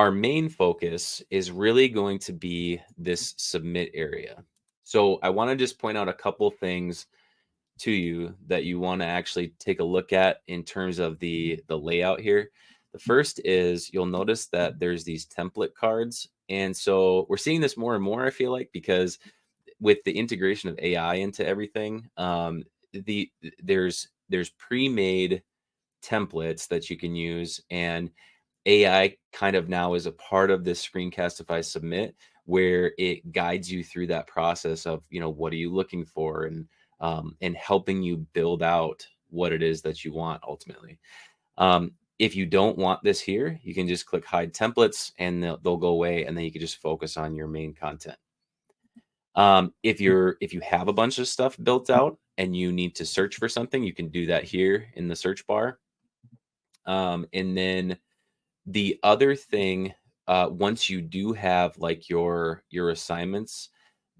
our main focus is really going to be this submit area. So I want to just point out a couple things to you that you want to actually take a look at in terms of the layout here. The first is you'll notice that there's these template cards. And so we're seeing this more and more, I feel like, because with the integration of AI into everything, the there's pre-made templates that you can use, and AI kind of now is a part of this Screencastify Submit, where it guides you through that process of, what are you looking for, and helping you build out what it is that you want ultimately. If you don't want this here, you can just click hide templates and they'll go away, and then you can just focus on your main content. If you have a bunch of stuff built out and you need to search for something, you can do that here in the search bar. And then the other thing, once you do have like your assignments,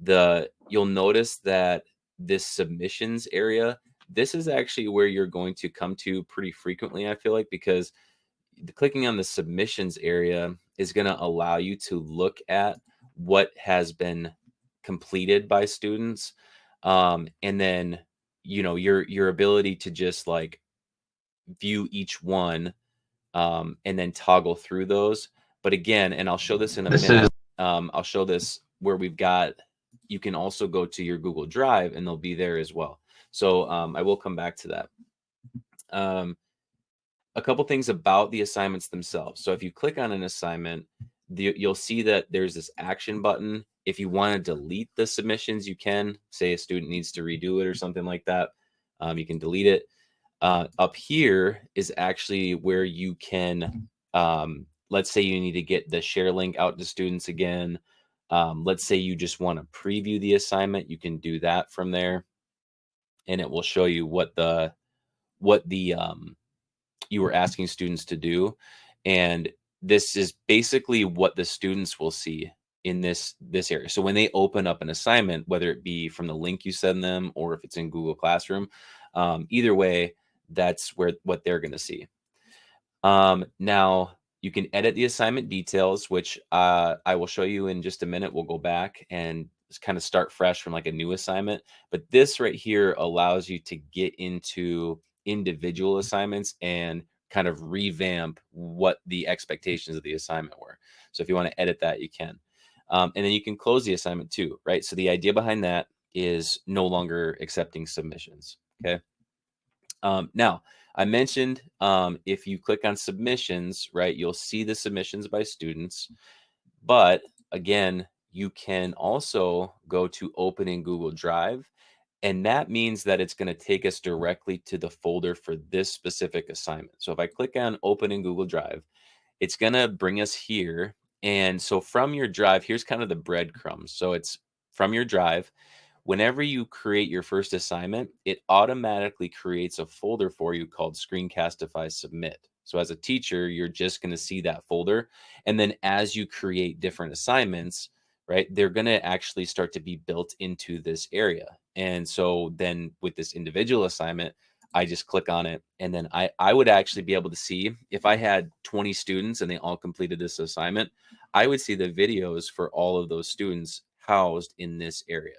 you'll notice that this submissions area, this is actually where you're going to come to pretty frequently, I feel like, because clicking on the submissions area is going to allow you to look at what has been completed by students, and then your ability to just like view each one, and then toggle through those. But again, and I'll show this in a minute. I'll show this where you can also go to your Google Drive and they'll be there as well. So I will come back to that. A couple things about the assignments themselves. So if you click on an assignment, you'll see that there's this action button. If you want to delete the submissions, you can. Say a student needs to redo it or something like that, you can delete it. Up here is actually where you can, let's say you need to get the share link out to students again. Let's say you just want to preview the assignment, you can do that from there, and it will show you what you were asking students to do. And this is basically what the students will see in this area. So when they open up an assignment, whether it be from the link you send them or if it's in Google Classroom, either way, that's what they're going to see. Now you can edit the assignment details, which I will show you in just a minute. We'll go back and kind of start fresh from like a new assignment. But this right here allows you to get into individual assignments and kind of revamp what the expectations of the assignment were. So if you want to edit that, you can. And then you can close the assignment too, right? So the idea behind that is no longer accepting submissions. Okay. Now, I mentioned if you click on submissions, right, you'll see the submissions by students. But again, you can also go to open in Google Drive, and that means that it's going to take us directly to the folder for this specific assignment. So if I click on open in Google Drive, it's going to bring us here. And so from your drive, here's kind of the breadcrumbs. So it's from your drive. Whenever you create your first assignment, it automatically creates a folder for you called Screencastify Submit. So as a teacher, you're just going to see that folder. And then as you create different assignments, right, they're going to actually start to be built into this area. And so then with this individual assignment, I just click on it, and then I would actually be able to see if I had 20 students and they all completed this assignment, I would see the videos for all of those students housed in this area.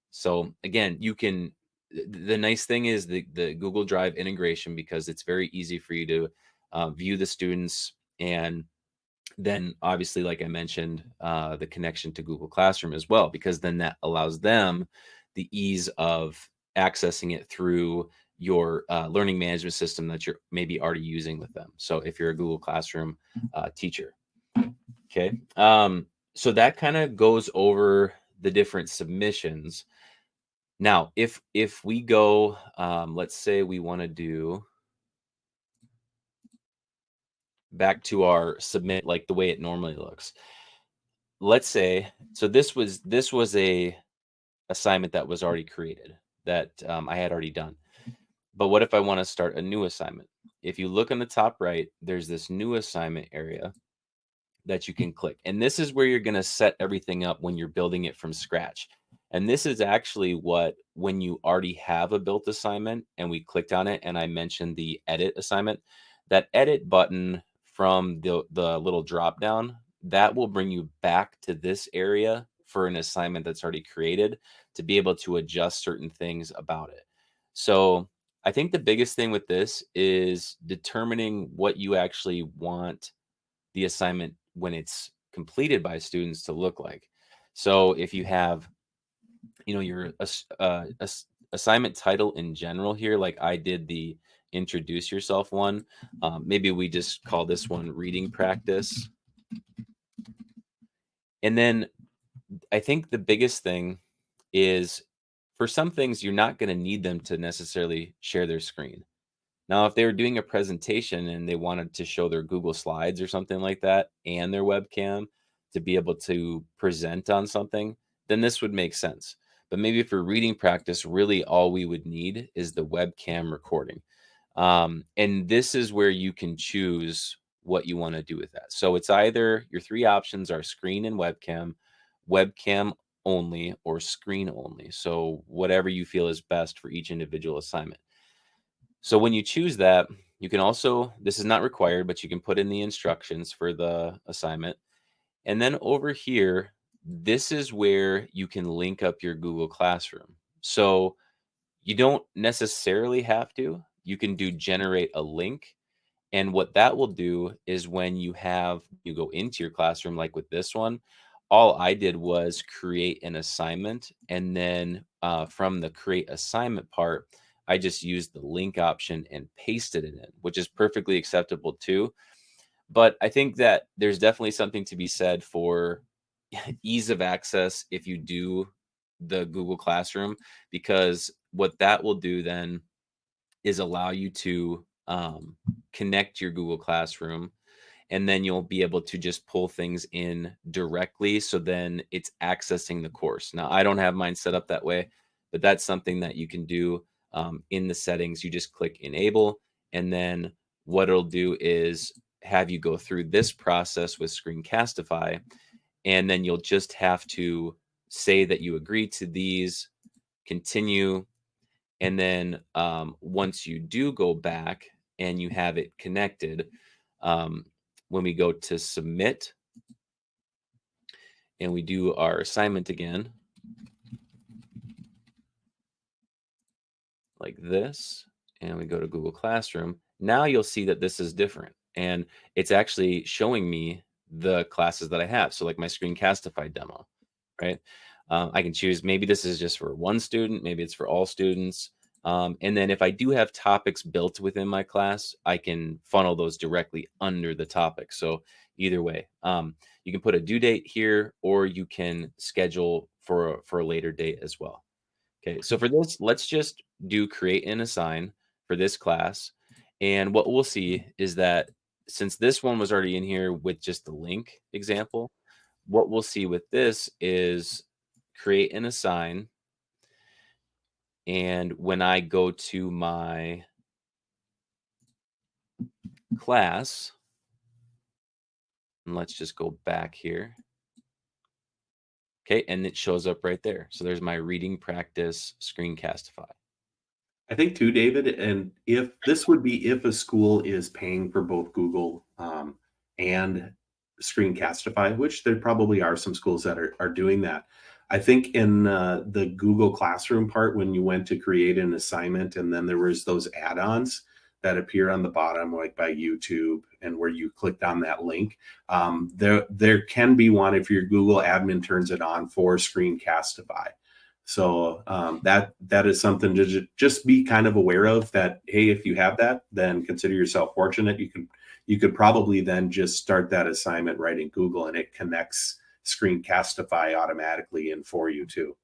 So again, the nice thing is the Google Drive integration, because it's very easy for you to view the students, and then obviously, like I mentioned, the connection to Google Classroom as well, because then that allows them the ease of accessing it through your learning management system that you're maybe already using with them. So if you're a Google Classroom teacher. Okay. So that kind of goes over the different submissions. Now, if we go, let's say we want to do back to our submit, like the way it normally looks. Let's say, so this was a assignment that was already created that I had already done. But what if I want to start a new assignment? If you look on the top right, there's this new assignment area that you can click. And this is where you're going to set everything up when you're building it from scratch. And this is actually when you already have a built assignment and we clicked on it and I mentioned the edit assignment, that edit button from the little drop down, that will bring you back to this area for an assignment that's already created to be able to adjust certain things about it. So I think the biggest thing with this is determining what you actually want the assignment when it's completed by students to look like. So if you have, your assignment title in general here, like I did the introduce yourself one, maybe we just call this one reading practice. And then I think the biggest thing is for some things, you're not going to need them to necessarily share their screen. Now, if they were doing a presentation and they wanted to show their Google Slides or something like that and their webcam to be able to present on something, then this would make sense. But maybe for reading practice, really all we would need is the webcam recording. And this is where you can choose what you want to do with that. So it's either your three options are screen and webcam, webcam only, or screen only. So whatever you feel is best for each individual assignment. So when you choose that, you can also, this is not required, but you can put in the instructions for the assignment. And then over here, this is where you can link up your Google Classroom. So you don't necessarily have to. You can do generate a link. And what that will do is when you go into your classroom, like with this one, all I did was create an assignment. And then from the create assignment part, I just used the link option and pasted it in, which is perfectly acceptable too. But I think that there's definitely something to be said for ease of access if you do the Google Classroom, because what that will do then is allow you to connect your Google Classroom, and then you'll be able to just pull things in directly. So then it's accessing the course. Now, I don't have mine set up that way, but that's something that you can do in the settings. You just click enable, and then what it'll do is have you go through this process with Screencastify, and then you'll just have to say that you agree to these, continue, and then once you do go back and you have it connected, when we go to submit and we do our assignment again, like this, and we go to Google Classroom, now you'll see that this is different. And it's actually showing me the classes that I have. So like my Screencastify demo, right? I can choose, maybe this is just for one student, maybe it's for all students. And then if I do have topics built within my class, I can funnel those directly under the topic. So either way, you can put a due date here, or you can schedule for a later date as well. Okay, so for this, let's just do create and assign for this class. And what we'll see is that since this one was already in here with just the link example, what we'll see with this is create and assign. And when I go to my class, and let's just go back here. Okay, and it shows up right there. So there's my reading practice Screencastify. I think too, David, and if this would be if a school is paying for both Google and Screencastify, which there probably are some schools that are doing that. I think in the Google Classroom part, when you went to create an assignment, and then there was those add-ons that appear on the bottom, like by YouTube, and where you clicked on that link, there can be one if your Google admin turns it on for Screencastify. So that is something to just be kind of aware of. That hey, if you have that, then consider yourself fortunate. You could probably then just start that assignment right in Google, and it connects Screencastify automatically in for you too.